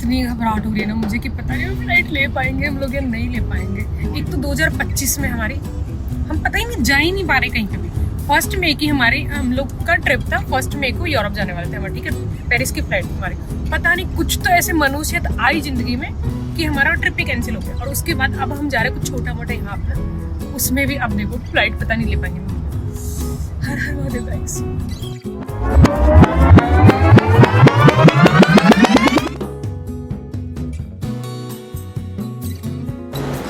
इतनी घबराहट हो रही है ना मुझे कि पता नहीं हम फ्लाइट ले पाएंगे हम लोग या नहीं ले पाएंगे। एक तो 2025 में हमारी हम पता ही नहीं जा ही नहीं पा रहे कहीं पे भी। 1 मई की हमारी हम लोग का ट्रिप था। 1 मई को यूरोप जाने वाले थे हमारे, ठीक है, पेरिस की फ्लाइट हमारी। पता नहीं कुछ तो ऐसे मनुष्यत आई जिंदगी में कि हमारा ट्रिप ही कैंसिल हो गया। और उसके बाद अब हम जा रहे हैं कुछ छोटा मोटा यहाँ पर, उसमें भी अब देखो फ्लाइट पता नहीं ले पाएंगे। हर हर महादेव गाइस।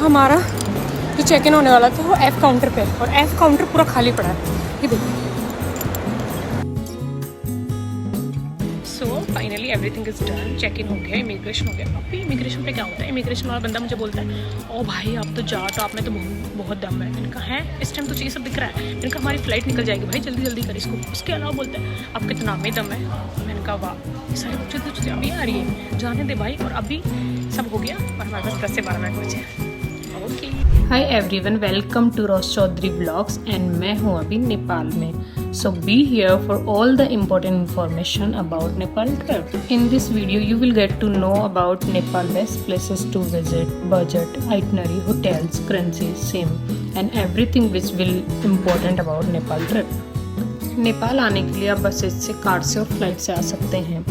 हमारा जो चेक इन होने वाला था वो एफ काउंटर पे, और एफ काउंटर पूरा खाली पड़ा है, ये देखो। So finally everything is done, check in हो गया, इमिग्रेशन हो गया। अभी इमिग्रेशन पे क्या होता है, इमिग्रेशन वाला बंदा मुझे बोलता है ओ भाई आप तो जा, तो आप में तो बहुत दम है। इनका है इस टाइम तो ये सब दिख रहा है, इनका हमारी फ्लाइट निकल जाएगी भाई, जल्दी जल्दी कर इसको। उसके अलावा बोलते हैं आप कितना में दम है। मैंने कहा वाह, सारी कुछ अभी आ रही है, जाने दे भाई। और अभी सब हो गया और हमारे पास 10 से 12 मिनट बचे। हाय एवरीवन, वेलकम टू रोज चौधरी व्लॉग्स एंड मैं हूँ अभी नेपाल में। So be here for all the important information about Nepal trip. In this video you will get to know about Nepal best places to visit, budget, itinerary, hotels, currency, SIM and everything which will important about Nepal trip. Nepal आने के लिए आप buses से, car से और flight से आ सकते हैं।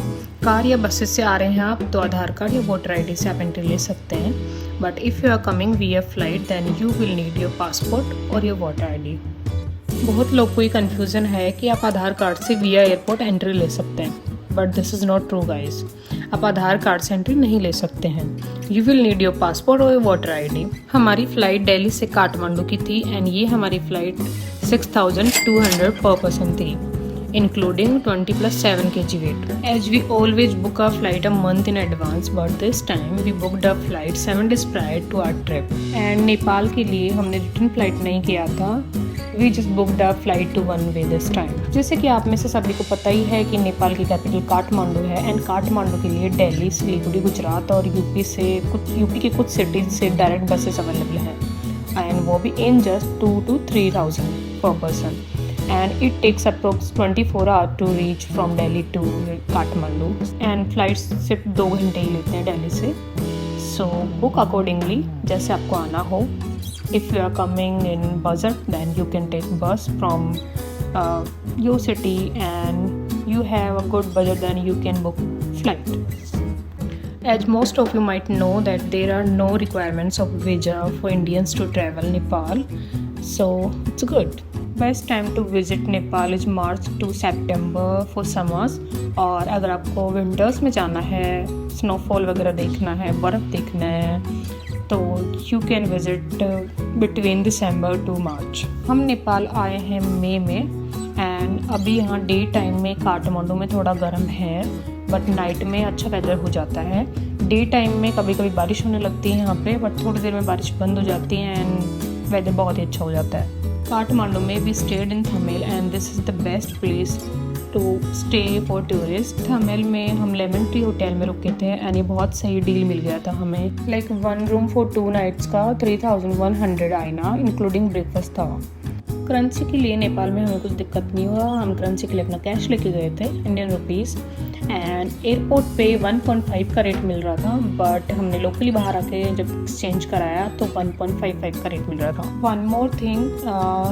कार या बसेस से आ रहे हैं आप तो आधार कार्ड या वोटर आईडी से आप एंट्री ले सकते हैं। But if you are coming via flight then you will need your passport और योर वोटर आईडी। बहुत लोग को ये कन्फ्यूज़न है कि आप आधार कार्ड से विया एयरपोर्ट एंट्री ले सकते हैं, but this is not true guys. आप आधार कार्ड से एंट्री नहीं ले सकते हैं। You will need your passport और योर वोटर आईडी। हमारी फ़्लाइट दिल्ली से काठमांडू की थी एंड ये हमारी फ़्लाइट 6200 पर पर्सन थी, including 20 plus 7 kg weight. As we always book our flight a month in advance, but this time we booked a flight 7 days prior to our trip. And Nepal के लिए हमने रिटर्न फ्लाइट नहीं किया था, we just booked a flight to one way this time. जैसे कि आप में से सभी को पता ही है कि नेपाल की कैपिटल काठमांडू है एंड काठमांडू के लिए दिल्ली, सिलीगुड़ी, गुजरात और यूपी के कुछ सिटीज से डायरेक्ट बसेस अवेलेबल हैं एंड वो भी इन जस्ट 2 to 3,000 पर person. And it takes approx 24 hours to reach from Delhi to Kathmandu and flights सिर्फ 2 घंटे ही लेते हैं दिल्ली से। So book accordingly जैसे आपको आना हो। If you are coming in budget then you can take bus from your city and you have a good budget then you can book flight. As most of you might know that there are no requirements of visa for Indians to travel Nepal, so it's good. Best time to visit Nepal is March to September for summers. और अगर आपको winters में जाना है, snowfall वगैरह देखना है, बर्फ़ देखना है, तो you can visit between December to March. हम नेपाल आए हैं मई में एंड अभी यहाँ डे टाइम में काठमांडू में थोड़ा गर्म है बट नाइट में अच्छा वेदर हो जाता है। डे टाइम में कभी कभी बारिश होने लगती है यहाँ पे, बट थोड़ी देर में बारिश बंद हो जाती है एंड वेदर बहुत ही अच्छा हो जाता है। काठमांडू में we stayed in Thamel and this is the best place to stay for tourist. Thamel में हम लेमन ट्री होटल में रुके थे एंड ये बहुत सही डील मिल गया था हमें। लाइक 1 रूम फॉर 2 नाइट्स का 3100 आईना इंक्लूडिंग ब्रेकफास्ट था। करेंसी के लिए नेपाल में हमें कुछ दिक्कत नहीं हुआ। हम करेंसी के लिए अपना कैश लेके गए थे, इंडियन रुपीज़, एंड एयरपोर्ट पे 1.5 का रेट मिल रहा था, बट हमने लोकली बाहर आके जब एक्सचेंज कराया तो 1.55 का रेट मिल रहा था। वन मोर थिंग,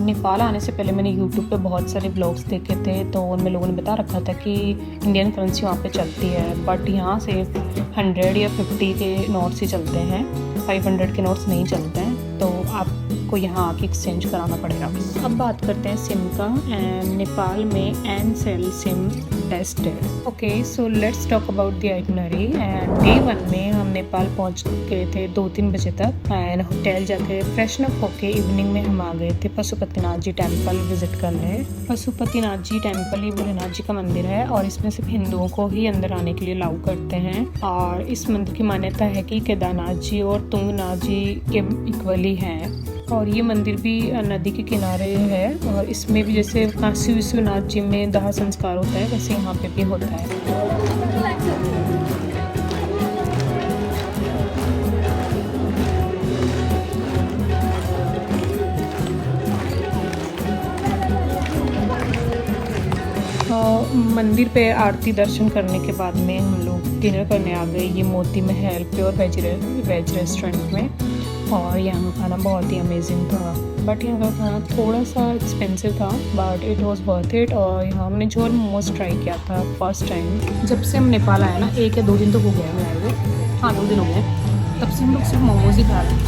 नेपाल आने से पहले मैंने यूट्यूब पे बहुत सारे ब्लॉग्स देखे थे तो उनमें लोगों ने बता रखा था कि इंडियन करेंसी वहाँ पे चलती है, बट यहाँ से 100 या 50 के नोट्स ही चलते हैं, 500 के नोट्स नहीं चलते हैं, तो आपको यहाँ आके एक्सचेंज कराना पड़ेगा। अब बात करते हैं सिम का एंड नेपाल में एनसेल सिम बेस्ट है। Okay, so let's talk about the itinerary. And day 1 में हम नेपाल पहुँच गए थे 2-3 बजे तक एंड होटल जाके फ्रेशन अप होके इवनिंग में हम आ गए थे पशुपतिनाथ जी टेम्पल विजिट करने। पशुपतिनाथ जी टेम्पल ही भोलेनाथ जी का मंदिर है और इसमें सिर्फ हिंदुओं को ही अंदर आने के लिए अलाउ करते हैं। और इस मंदिर की मान्यता है कि केदारनाथ जी और तुंगनाथ जी के इक्वली हैं और ये मंदिर भी नदी के किनारे है और इसमें भी जैसे काशी विश्वनाथ जी में दाह संस्कार होता है वैसे यहाँ पे भी होता है। मंदिर पे आरती दर्शन करने के बाद में हम लोग डिनर करने आ गए ये Moti Mahal pure veg restaurant में। और यहाँ का खाना बहुत ही अमेजिंग था, बट यहाँ का खाना थोड़ा सा एक्सपेंसिव था, but it was worth it. और यहाँ हमने झोल मोमोज ट्राई किया था फर्स्ट टाइम। जब से हम नेपाल आए ना, 1 या 2 दिन तो हो गया हमें आए हुए, हाँ 2 दिन हो गए, तब से हम लोग सिर्फ मोमोज ही खा रहे हैं।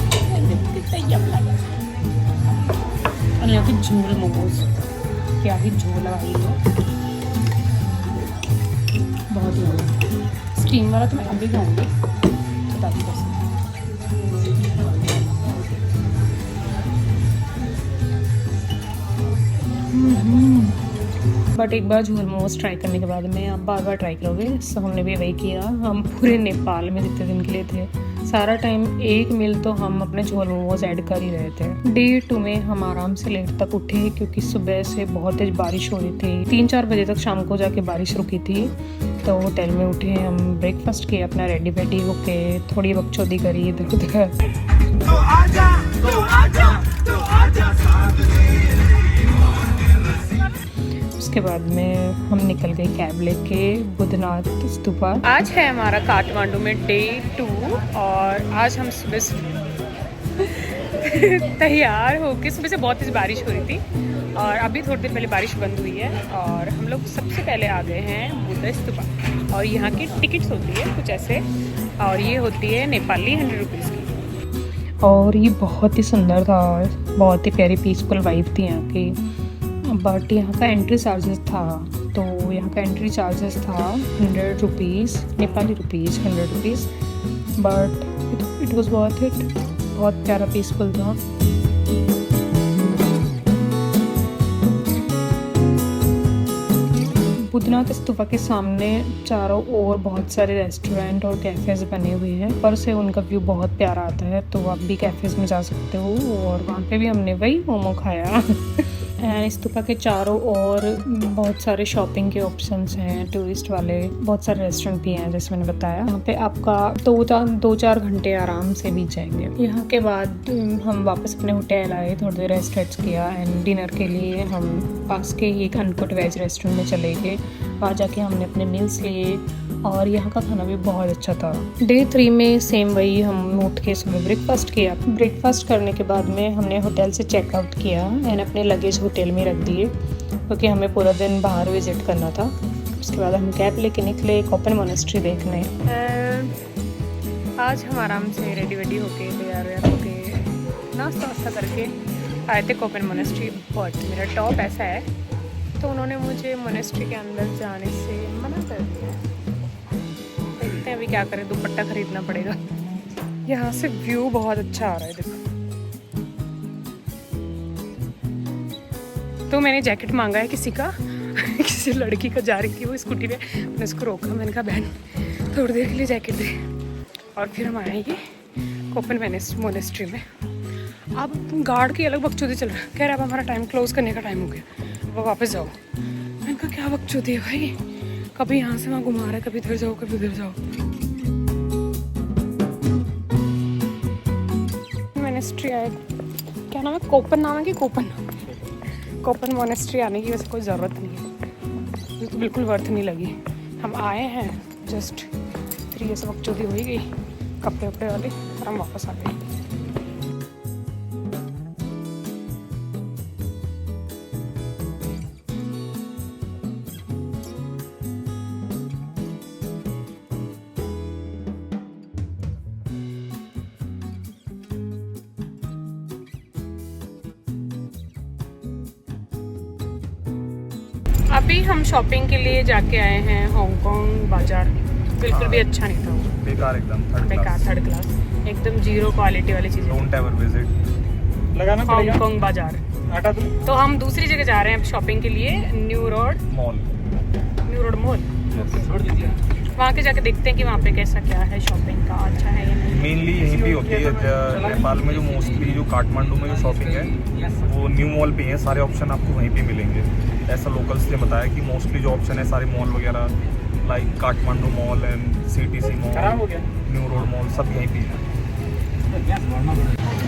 और यहाँ की झोल मोमोज क्या ही झोल आई है, बहुत ही अच्छा। स्टीम वाला तो मैं अभी खाऊंगी, बताती कैसे। बट एक बार झोल मोमोज ट्राई करने के बाद में आप बार बार ट्राई करोगे। सो हमने भी वही किया। हम पूरे नेपाल में जितने दिन के लिए थे, सारा टाइम एक मील तो हम अपने झोल मोमोज ऐड कर ही रहे थे। डे 2 में हम आराम से लेट तक उठे, क्योंकि सुबह से बहुत तेज बारिश हो रही थी। 3-4 बजे तक शाम को जाके बारिश रुकी थी। तो होटल में उठे, हम ब्रेकफास्ट किए, अपना रेडी होके थोड़ी बकचोदी करी इधर उधर। उसके बाद में हम निकल गए कैब लेके बुद्धनाथ स्तूपा। आज है हमारा काठमांडू में डे 2 और आज हम सुबह तैयार होके, सुबह से बहुत तेज बारिश हो रही थी और अभी थोड़ी देर पहले बारिश बंद हुई है। और हम लोग सबसे पहले आ गए हैं बुद्ध स्तूपा। और यहाँ की टिकट्स होती है कुछ ऐसे, और ये होती है नेपाली 100 रुपीज़ की। और ये बहुत ही सुंदर था और बहुत ही प्यारी पीसफुल वाइब थी यहाँ की। बट यहाँ का एंट्री चार्जेस था, तो यहाँ का एंट्री चार्जेस था 100 rupees, Nepali rupees 100 rupees. But it was worth it, बहुत प्यारा पीसफुल था। बुद्धनाथ स्तूपा के सामने चारों ओर बहुत सारे रेस्टोरेंट और कैफ़ेज़ बने हुए हैं। ऊपर से उनका व्यू बहुत प्यारा आता है, तो आप भी कैफ़ेज़ में जा सकते हो। और वहाँ पे भी हमने वही मोमो खाया। एंड स्तूपा के चारों ओर बहुत सारे शॉपिंग के ऑप्शंस हैं, टूरिस्ट वाले बहुत सारे रेस्टोरेंट भी हैं जैसे मैंने बताया। यहाँ पे आपका 2-4 घंटे आराम से बीत जाएंगे। यहाँ के बाद हम वापस अपने होटल आए, थोड़ी देर रेस्ट किया एंड डिनर के लिए हम पास के ही एक अनकट वेज रेस्टोरेंट में चले गए। वहाँ जाके हमने अपने मील्स लिए और यहाँ का खाना भी बहुत अच्छा था। डे 3 में सेम वही, हम उठ के सुबह ब्रेकफास्ट किया। ब्रेकफास्ट करने के बाद में हमने होटल से चेकआउट किया एंड अपने लगेज होटल में रख दिए, क्योंकि हमें पूरा दिन बाहर विजिट करना था। उसके बाद हम कैब लेके निकले कोपन मोनेस्ट्री देखने। आज हम आराम से रेडी होके तैयार होके नाश्ता वास्ता करके आए थे कोपन मोनेस्ट्री। बहुत मेरा टॉप ऐसा है, तो उन्होंने मुझे मोनेस्ट्री के अंदर जाने से मना कर दिया। देखते हैं अभी क्या करें, दुपट्टा खरीदना पड़ेगा। यहाँ से व्यू बहुत अच्छा आ रहा है, देखो। तो मैंने जैकेट मांगा है किसी का किसी लड़की का, जा रही थी वो स्कूटी पे, मैंने उसको रोका। मैंने कहा बहन थोड़ी देर के लिए जैकेट दे। और फिर हम आएंगे कोपन मोनेस्ट्री में। अब गार्ड की अलग बकचोदी चल रहा है, कह रहा है अब हमारा टाइम क्लोज करने का टाइम हो गया, वो वापस जाओ। मैंने कहा क्या बकचोदी है भाई, कभी यहाँ से वहाँ घुमा रहा है, कभी इधर जाओ कभी उधर जाओ। मोनेस्ट्री आए, क्या नाम है, कोपन नाम है कि कोपन मोनेस्ट्री आने की वैसे कोई ज़रूरत नहीं है, मुझे तो बिल्कुल वर्थ नहीं लगी। हम आए हैं जस्ट 3 ऐसे बकचोदी हो ही गई कपड़े वपड़े वाले, और हम वापस आ गए। अभी हम शॉपिंग के लिए जाके आए हैं हांगकांग बाजार। बिल्कुल भी अच्छा नहीं था वो, बेकार, एकदम थर्ड क्लास, एकदम 0 क्वालिटी वाली चीज़ें। डोंट एवर विजिट, लगाना पड़ेगा हांगकांग बाजार। हटा दो। तो हम दूसरी जगह जा रहे हैं शॉपिंग के लिए, न्यू रोड मॉल। वहाँ के जाके देखते हैं कि वहाँ पे कैसा क्या है, शॉपिंग का अच्छा है या नहीं। मेनली यहीं पे होती है नेपाल में, जो मोस्टली जो काठमांडू में जो शॉपिंग है वो न्यू मॉल पे है। सारे ऑप्शन आपको वहीं पे मिलेंगे। ऐसा लोकल्स ने बताया कि मोस्टली जो ऑप्शन है सारे मॉल वगैरह, like Kathmandu mall and CTC mall, new road mall, सब यहीं पे है।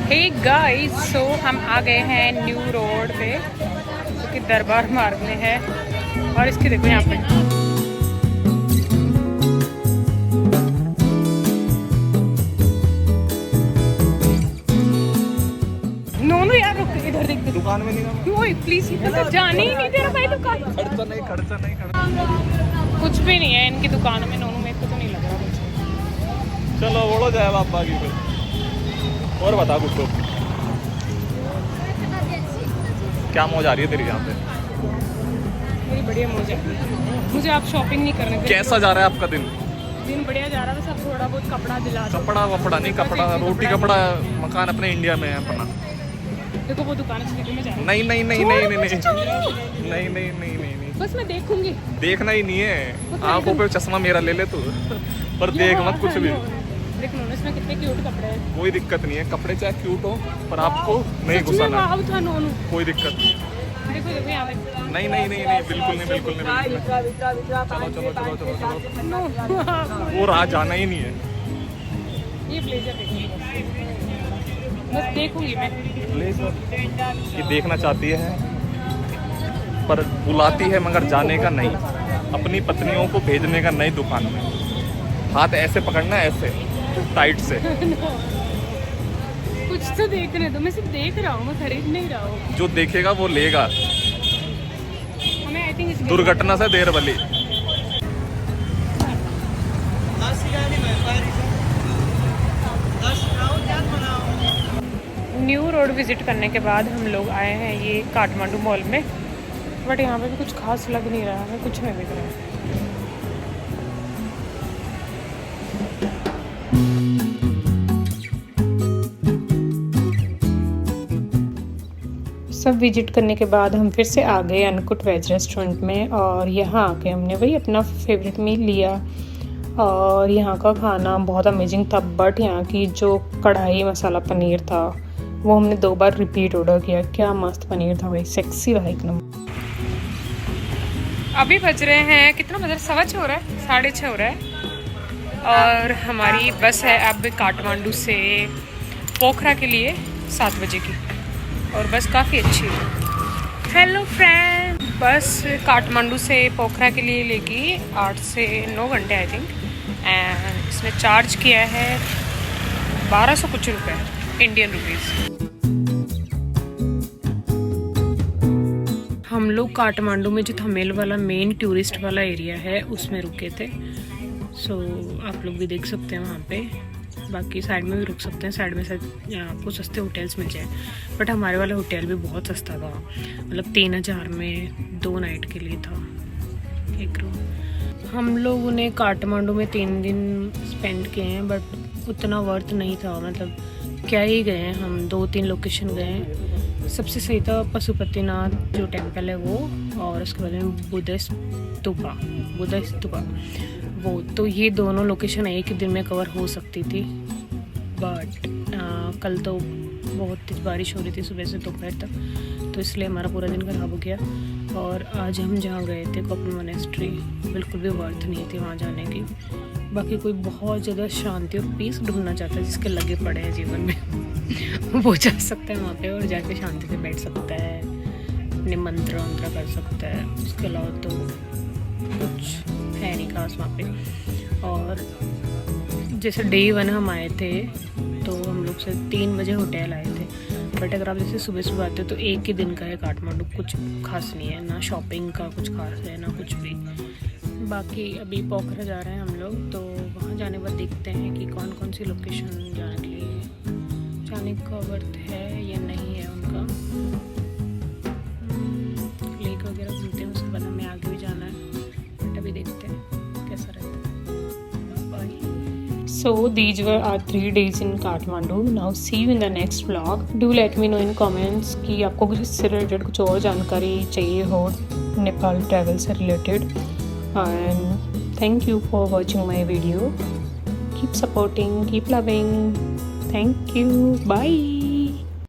हे गाइस, सो हम आ गए हैं न्यू रोड पे, जो कि दरबार मार्ग में है। और इसके देखो यहाँ पे दुकान में नहीं जाना। वो प्लीज तो जाने ही नहीं दे रहा भाई दुकान। खर्चा नहीं कुछ भी नहीं है इनकी दुकान में, नोनू मेरे को तो नहीं लग रहा कुछ। चलो बोलो जाए बाबा की फिर। और बता कुछ तो, क्या मौज आ रही है तेरी यहाँ पे? मेरी बढ़िया मौज है। मुझे आप शॉपिंग नहीं करने देते। कैसा जा रहा है आपका दिन? दिन बढ़िया जा रहा है, बस अब थोड़ा बहुत कपड़ा दिला दो। कपड़ा वपड़ा नहीं, कपड़ा रोटी कपड़ा मकान अपने इंडिया में है अपना। देखो वो दुकान है में जा रहा नहीं नहीं नहीं नहीं नहीं नहीं नहीं नहीं नहीं नहीं, बस मैं देखूंगी। देखना ही नहीं है, आंखों पे चश्मा मेरा ले ले तू, पर देख मत कुछ भी। देख नोनू इसमें कितने क्यूट कपड़े हैं। कोई दिक्कत नहीं है, कपड़े चाहे क्यूट हो पर आपको नहीं घुसाना, था नोनू। कोई दिक्कत नहीं। देखो देखो यहाँ पे। नहीं नहीं नहीं नहीं बिल्कुल नहीं, बिल्कुल नहीं, बिल्कुल नहीं। चलो चलो चलो चलो चलो, वो राह जाना ही नहीं है। ये ब्लेजर देखिए, बस देखूंगी मैं। ब्लेजर ये देखना चाहती है पर बुलाती है मगर जाने का नहीं, अपनी पत्नियों को भेजने का नहीं दुकान में। हाथ ऐसे पकड़ना है, ऐसे टाइट से। कुछ तो देखने दो, मैं सिर्फ देख रहा हूँ, मैं खरीद नहीं रहा हूँ। जो देखेगा वो लेगा। हमें आई थिंक दुर्घटना से देर वाली। न्यू रोड विजिट करने के बाद हम लोग आए हैं ये काठमांडू मॉल में, बट यहाँ पे भी कुछ खास लग नहीं रहा है, कुछ नहीं दिख रहा है। सब विजिट करने के बाद हम फिर से आ गए अनकुट वेज रेस्टोरेंट में, और यहाँ आके हमने वही अपना फेवरेट मील लिया। और यहाँ का खाना बहुत अमेजिंग था, बट यहाँ की जो कढ़ाई मसाला पनीर था वो हमने 2 बार रिपीट ऑर्डर किया। क्या मस्त पनीर था भाई, सेक्सी भाई एक नंबर। अभी बज रहे हैं, कितना बज रहा है, 6:15 हो रहा है, 6:30 हो रहा है। और हमारी बस है अब काठमांडू से पोखरा के लिए 7 बजे की, और बस काफ़ी अच्छी है। हेलो फ्रेंड, बस काठमांडू से पोखरा के लिए लेगी 8 से 9 घंटे आई थिंक, एंड इसने चार्ज किया है 1200 कुछ रुपये इंडियन रुपीज़। हम लोग काठमांडू में जो थमेल वाला मेन टूरिस्ट वाला एरिया है उसमें रुके थे। सो आप लोग भी देख सकते हैं वहाँ पे, बाकी साइड में भी रुक सकते हैं, साइड में शायद आपको सस्ते होटल्स मिल जाए, बट हमारे वाला होटल भी बहुत सस्ता था, मतलब 3000 में 2 नाइट के लिए था एक रूम। हम लोगों ने काठमांडू में 3 दिन स्पेंड किए हैं, बट उतना वर्थ नहीं था, मतलब क्या ही गए हैं हम, 2-3 लोकेशन गए हैं। सबसे सही था पशुपतिनाथ जो टेम्पल है वो, और उसके बाद में बुद्ध स्तूपा वो, तो ये दोनों लोकेशन एक ही दिन में कवर हो सकती थी, बट कल तो बहुत तेज बारिश हो रही थी सुबह से दोपहर तक, तो इसलिए हमारा पूरा दिन खराब हो गया। और आज हम जहाँ गए थे कपिल मोनेस्ट्री, बिल्कुल भी वर्थ नहीं थी वहाँ जाने की। बाकी कोई बहुत ज़्यादा शांति और पीस ढूंढना चाहता है जिसके लगे पड़े हैं जीवन में वो जा सकता है वहाँ पे और जाके शांति से बैठ सकता है, अपने मंत्र कर सकता है, उसके अलावा तो कुछ है नहीं खास वहाँ पे। और जैसे डे 1 हम आए थे तो हम लोग से 3 बजे होटल आए थे, बट अगर आप जैसे सुबह सुबह आते हो तो एक ही दिन का है काठमांडू, कुछ खास नहीं है, ना शॉपिंग का कुछ खास है ना कुछ भी। बाकी अभी पोखरा जा रहे हैं हम लोग, तो वहाँ जाने के बाद देखते हैं कि कौन कौन सी लोकेशन जाने के लिए जाने का वर्थ है या नहीं है उनका। लेक वगैरह घूमते हैं, उसके बाद हमें आगे भी जाना है, बट अभी देखते हैं कैसा रहता है। So these were our 3 days in Kathmandu. Now see you in the next vlog. Do let me know in comments कि आपको कुछ इससे रिलेटेड कुछ और जानकारी चाहिए हो नेपाल ट्रैवल से related. And thank you for watching my video. Keep supporting, keep loving. Thank you. Bye.